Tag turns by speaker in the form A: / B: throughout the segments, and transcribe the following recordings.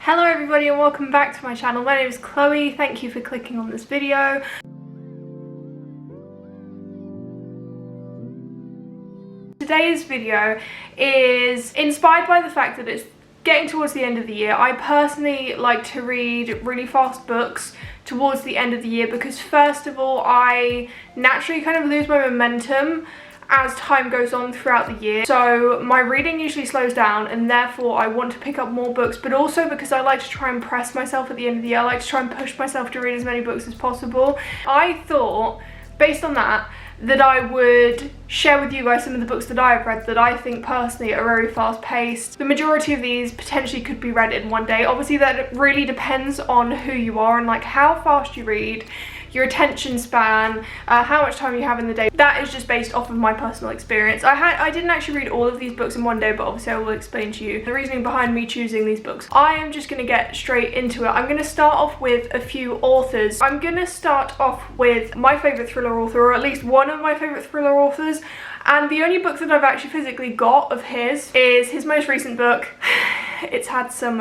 A: Hello everybody and welcome back to my channel. My name is Chloe. Thank you for clicking on this video. Today's video is inspired by the fact that it's getting towards the end of the year. I personally like to read really fast books towards the end of the year because first of all I naturally kind of lose my momentum as time goes on throughout the year, so my reading usually slows down and therefore I want to pick up more books, but also because I like to try and press myself at the end of the year. I like to try and push myself to read as many books as possible. I thought, based on that I would share with you guys some of the books that I have read that I think personally are very fast paced. The majority of these potentially could be read in one day. Obviously that really depends on who you are and like how fast you read, your attention span, how much time you have in the day. That is just based off of my personal experience. I didn't actually read all of these books in one day, but obviously I will explain to you the reasoning behind me choosing these books. I am just going to get straight into it. I'm going to start off with a few authors. I'm going to start off with my favourite thriller author, or at least one of my favourite thriller authors. And the only book that I've actually physically got of his is his most recent book. It's had some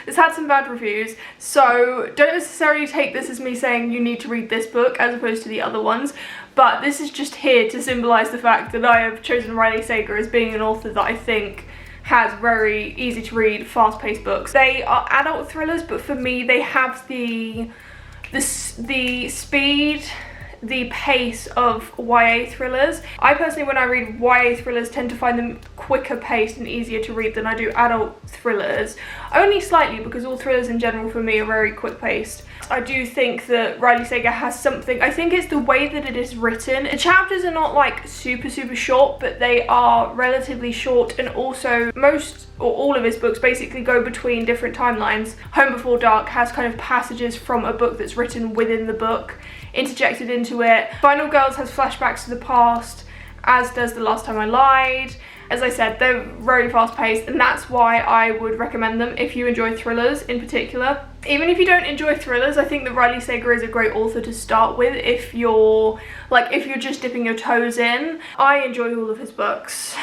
A: it's had some bad reviews, so don't necessarily take this as me saying you need to read this book as opposed to the other ones, but this is just here to symbolise the fact that I have chosen Riley Sager as being an author that I think has very easy to read, fast-paced books. They are adult thrillers, but for me they have the speed, the pace of YA thrillers. I personally, when I read YA thrillers, tend to find them quicker paced and easier to read than I do adult thrillers. Only slightly, because all thrillers in general for me are very quick paced. I do think that Riley Sager has something. I think it's the way that it is written. The chapters are not like super short, but they are relatively short, and also most or all of his books basically go between different timelines. Home Before Dark has kind of passages from a book that's written within the book interjected into it. Final Girls has flashbacks to the past, as does The Last Time I Lied. As I said, they're very fast paced, and that's why I would recommend them if you enjoy thrillers in particular. Even if you don't enjoy thrillers, I think that Riley Sager is a great author to start with if you're just dipping your toes in. I enjoy all of his books.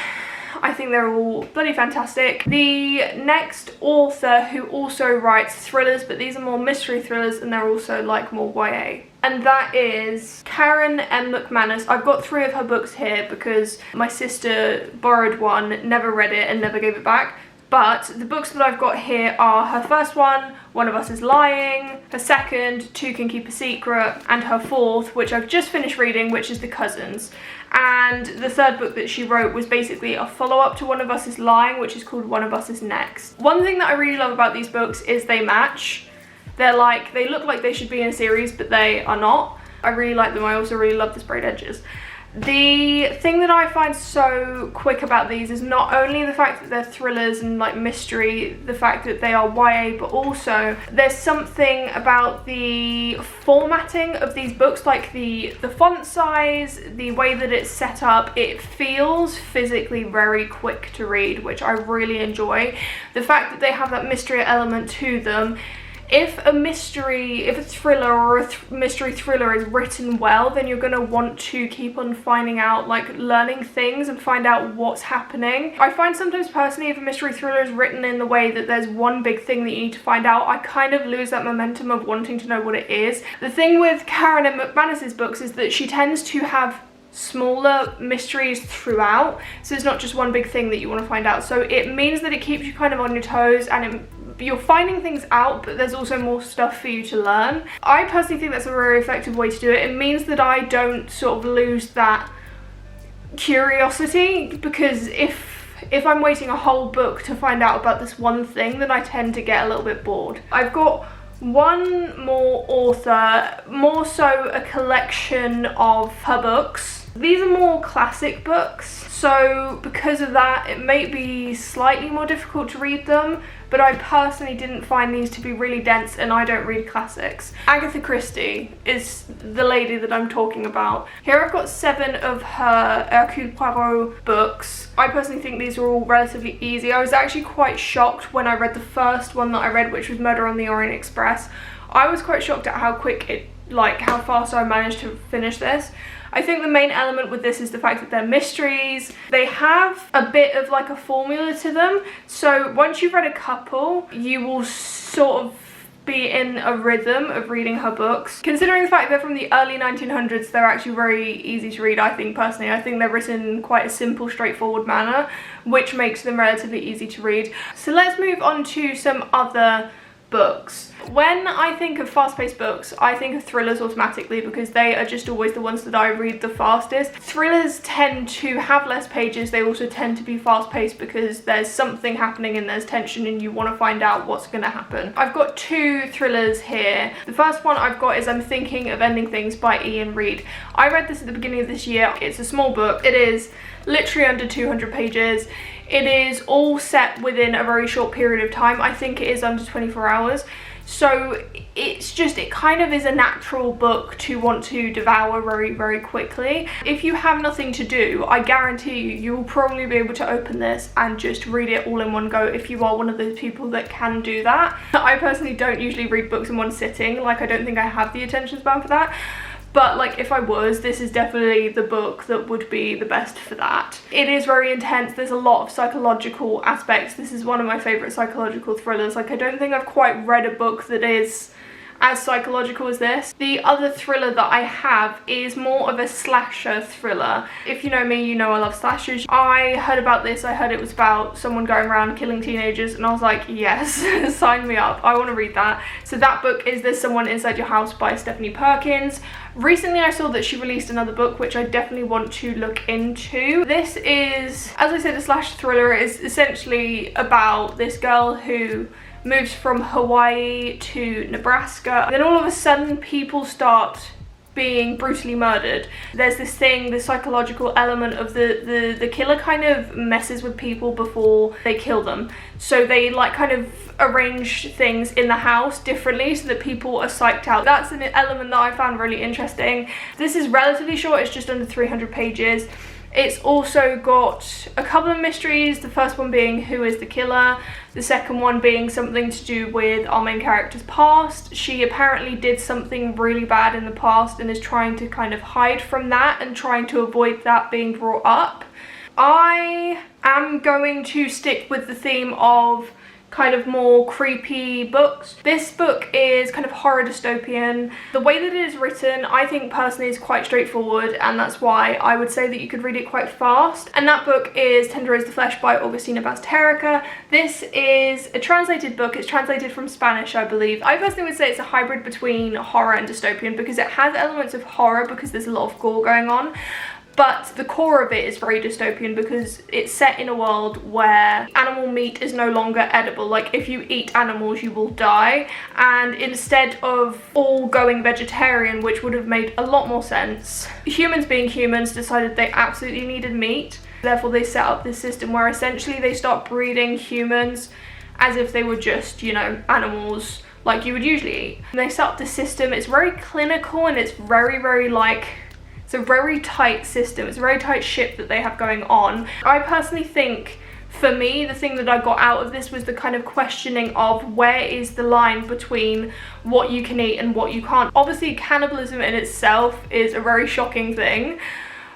A: I think they're all bloody fantastic. The next author who also writes thrillers, but these are more mystery thrillers and they're also like more YA, and that is Karen M. McManus. I've got 3 of her books here because my sister borrowed one, never read it and never gave it back. But the books that I've got here are her first one, One of Us is Lying, her second, Two Can Keep a Secret, and her fourth, which I've just finished reading, which is The Cousins. And the third book that she wrote was basically a follow-up to One of Us is Lying, which is called One of Us is Next. One thing that I really love about these books is they match. They look like they should be in a series, but they are not. I really like them. I also really love the sprayed edges. The thing that I find so quick about these is not only the fact that they're thrillers and like mystery, the fact that they are YA, but also there's something about the formatting of these books, like the font size, the way that it's set up. It feels physically very quick to read, which I really enjoy. The fact that they have that mystery element to them. If a thriller or a mystery thriller is written well, then you're going to want to keep on finding out, like learning things and find out what's happening. I find sometimes personally if a mystery thriller is written in the way that there's one big thing that you need to find out, I kind of lose that momentum of wanting to know what it is. The thing with Karen M. McManus's books is that she tends to have smaller mysteries throughout, so it's not just one big thing that you want to find out. So it means that it keeps you kind of on your toes, and you're finding things out, but there's also more stuff for you to learn. I personally think that's a very effective way to do it. It means that I don't sort of lose that curiosity, because if I'm waiting a whole book to find out about this one thing, then I tend to get a little bit bored. I've got one more author, more so a collection of her books. These are more classic books, so because of that it may be slightly more difficult to read them, but I personally didn't find these to be really dense, and I don't read classics. Agatha Christie is the lady that I'm talking about. Here I've got 7 of her Hercule Poirot books. I personally think these are all relatively easy. I was actually quite shocked when I read the first one that I read, which was Murder on the Orient Express. I was quite shocked at how quick it like how fast I managed to finish this. I think the main element with this is the fact that they're mysteries. They have a bit of like a formula to them. So once you've read a couple, you will sort of be in a rhythm of reading her books. Considering the fact they're from the early 1900s, they're actually very easy to read, I think personally. I think they're written in quite a simple, straightforward manner, which makes them relatively easy to read. So let's move on to some other books. When I think of fast-paced books, I think of thrillers automatically because they are just always the ones that I read the fastest. Thrillers tend to have less pages. They also tend to be fast-paced because there's something happening and there's tension and you want to find out what's going to happen. I've got two thrillers here. The first one I've got is I'm Thinking of Ending Things by Ian Reid. I read this at the beginning of this year. It's a small book. It is literally under 200 pages. It is all set within a very short period of time. I think it is under 24 hours. So it kind of is a natural book to want to devour very, very quickly. If you have nothing to do, I guarantee you will probably be able to open this and just read it all in one go if you are one of those people that can do that. I personally don't usually read books in one sitting. Like, I don't think I have the attention span for that. But like, if I was, this is definitely the book that would be the best for that. It is very intense. There's a lot of psychological aspects. This is one of my favorite psychological thrillers. Like, I don't think I've quite read a book that is as psychological as this. The other thriller that I have is more of a slasher thriller. If you know me, you know I love slashers. I heard about this. I heard it was about someone going around killing teenagers and I was like, yes, sign me up. I want to read that. So that book is There's Someone Inside Your House by Stephanie Perkins. Recently I saw that she released another book which I definitely want to look into. This is, as I said, a slasher thriller. It is essentially about this girl who moves from Hawaii to Nebraska. Then all of a sudden people start being brutally murdered. There's this thing, the psychological element of the killer kind of messes with people before they kill them. So they like kind of arrange things in the house differently so that people are psyched out. That's an element that I found really interesting. This is relatively short, it's just under 300 pages. It's also got a couple of mysteries, the first one being who is the killer, the second one being something to do with our main character's past. She apparently did something really bad in the past and is trying to kind of hide from that and trying to avoid that being brought up. I am going to stick with the theme of kind of more creepy books. This book is kind of horror dystopian. The way that it is written, I think personally is quite straightforward, and that's why I would say that you could read it quite fast. And that book is Tender is the Flesh by Augustina Bazterrica. This is a translated book. It's translated from Spanish, I believe. I personally would say it's a hybrid between horror and dystopian because it has elements of horror because there's a lot of gore going on. But the core of it is very dystopian because it's set in a world where animal meat is no longer edible. Like, if you eat animals, you will die. And instead of all going vegetarian, which would have made a lot more sense, humans being humans decided they absolutely needed meat. Therefore, they set up this system where essentially they start breeding humans as if they were just, you know, animals like you would usually eat. And they set up this system. It's very clinical and it's very, very like... It's a very tight system. It's a very tight ship that they have going on. I personally think, for me, the thing that I got out of this was the kind of questioning of where is the line between what you can eat and what you can't. Obviously, cannibalism in itself is a very shocking thing.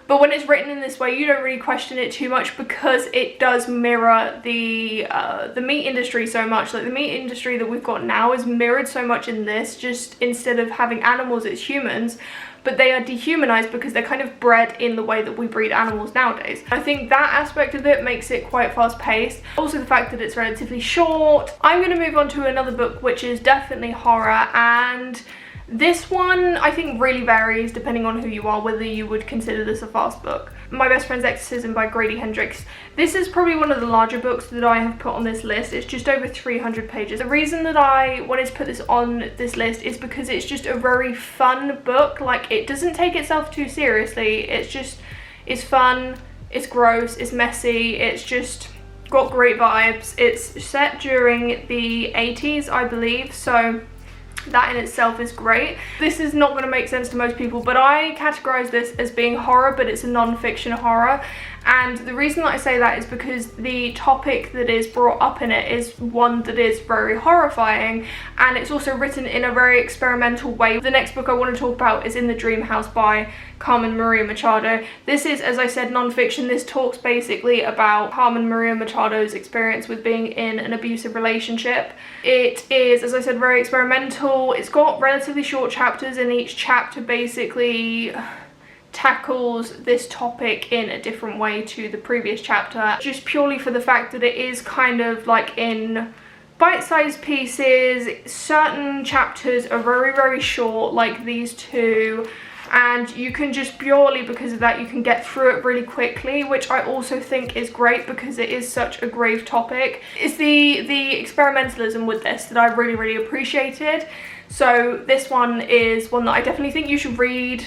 A: But when it's written in this way, you don't really question it too much because it does mirror the meat industry so much. Like, the meat industry that we've got now is mirrored so much in this. Just instead of having animals, it's humans. But they are dehumanized because they're kind of bred in the way that we breed animals nowadays. I think that aspect of it makes it quite fast paced. Also the fact that it's relatively short. I'm going to move on to another book which is definitely horror, and this one I think really varies depending on who you are, whether you would consider this a fast book. My Best Friend's Exorcism by Grady Hendrix. This is probably one of the larger books that I have put on this list. It's just over 300 pages. The reason that I wanted to put this on this list is because it's just a very fun book. Like, it doesn't take itself too seriously. It's fun, it's gross, it's messy, it's just got great vibes. It's set during the 80s, I believe, so that in itself is great. This is not going to make sense to most people, but I categorize this as being horror, but it's a non-fiction horror. And the reason that I say that is because the topic that is brought up in it is one that is very horrifying, and it's also written in a very experimental way. The next book I want to talk about is In the Dream House by Carmen Maria Machado. This is, as I said, non-fiction. This talks basically about Carmen Maria Machado's experience with being in an abusive relationship. It is, as I said, very experimental. It's got relatively short chapters, and each chapter basically tackles this topic in a different way to the previous chapter, just purely for the fact that it is kind of like in bite-sized pieces. Certain chapters are very short, like these two, and you can just purely because of that you can get through it really quickly, which I also think is great because it is such a grave topic. It's the experimentalism with this that I really appreciated. So this one is one that I definitely think you should read.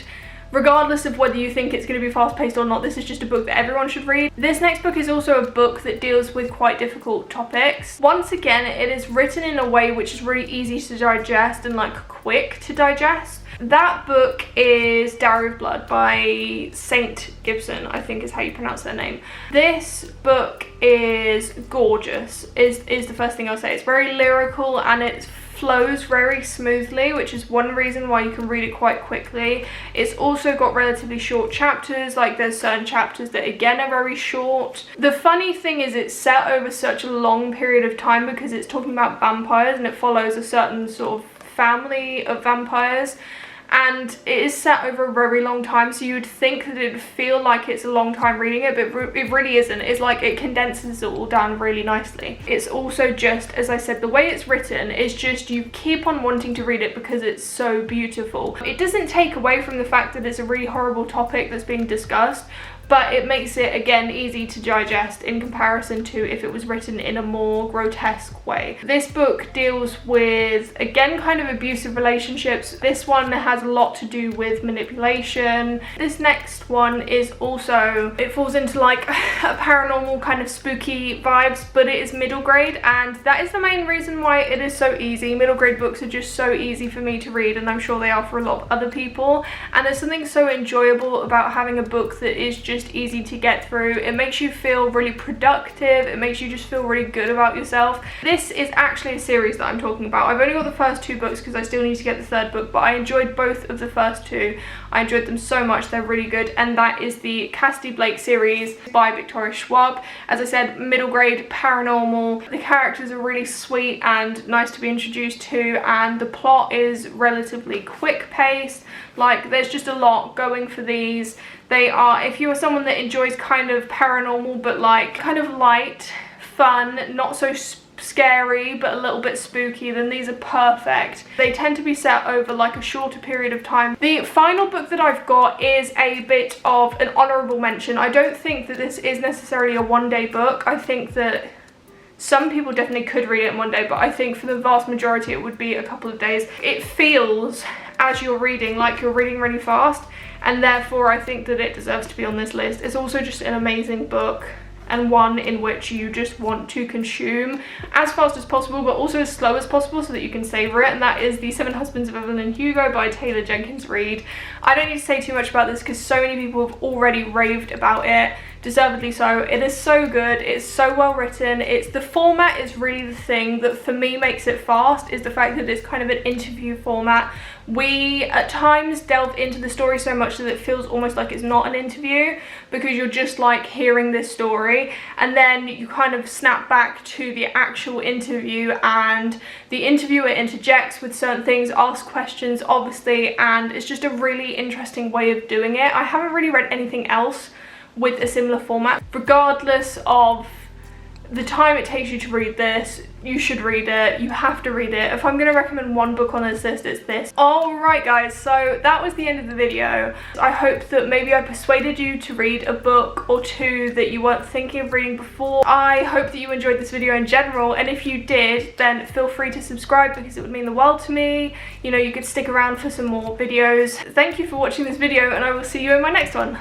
A: Regardless of whether you think it's going to be fast-paced or not, this is just a book that everyone should read. This next book is also a book that deals with quite difficult topics. Once again, it is written in a way which is really easy to digest and like quick to digest. That book is Diary of Blood by Saint Gibson, I think is how you pronounce their name. This book is gorgeous, is the first thing I'll say. It's very lyrical and it flows very smoothly, which is one reason why you can read it quite quickly. It's also got relatively short chapters, like there's certain chapters that again are very short. The funny thing is it's set over such a long period of time because it's talking about vampires and it follows a certain sort of family of vampires, and it is set over a very long time, so you would think that it would feel like it's a long time reading it, but it really isn't. It's like it condenses it all down really nicely. It's also just, as I said, the way it's written is just you keep on wanting to read it because it's so beautiful. It doesn't take away from the fact that it's a really horrible topic that's being discussed, but it makes it, again, easy to digest in comparison to if it was written in a more grotesque way. This book deals with, again, kind of abusive relationships. This one has a lot to do with manipulation. This next one is also, it falls into like a paranormal kind of spooky vibes, but it is middle grade, and that is the main reason why it is so easy. Middle grade books are just so easy for me to read, and I'm sure they are for a lot of other people, and there's something so enjoyable about having a book that is just easy to get through. It makes you feel really productive. It makes you just feel really good about yourself. This is actually a series that I'm talking about. I've only got the first two books because I still need to get the third book, but I enjoyed both of the first two. I enjoyed them so much. They're really good, and that is the Cassidy Blake series by Victoria Schwab. As I said, middle grade, paranormal. The characters are really sweet and nice to be introduced to, and the plot is relatively quick paced. Like, there's just a lot going for these. They are, if you are someone that enjoys kind of paranormal but like kind of light, fun, not so scary but a little bit spooky, then these are perfect. They tend to be set over like a shorter period of time. The final book that I've got is a bit of an honourable mention. I don't think that this is necessarily a one-day book. I think that some people definitely could read it in one day, but I think for the vast majority it would be a couple of days. It feels, as you're reading, like you're reading really fast, and therefore I think that it deserves to be on this list. It's also just an amazing book, and one in which you just want to consume as fast as possible but also as slow as possible so that you can savor it, and that is The Seven Husbands of Evelyn Hugo by Taylor Jenkins Reid. I don't need to say too much about this because so many people have already raved about it, deservedly so. It is so good, it's so well written. It's the format is really the thing that for me makes it fast, is the fact that it's kind of an interview format. We at times delve into the story so much that it feels almost like it's not an interview, because you're just like hearing this story, and then you kind of snap back to the actual interview, and the interviewer interjects with certain things, asks questions obviously, and it's just a really interesting way of doing it. I haven't really read anything else with a similar format. Regardless of the time it takes you to read this, you should read it. You have to read it. If I'm going to recommend one book on this list, it's this. Alright guys, so that was the end of the video. I hope that maybe I persuaded you to read a book or two that you weren't thinking of reading before. I hope that you enjoyed this video in general, and if you did, then feel free to subscribe because it would mean the world to me. You know, you could stick around for some more videos. Thank you for watching this video, and I will see you in my next one.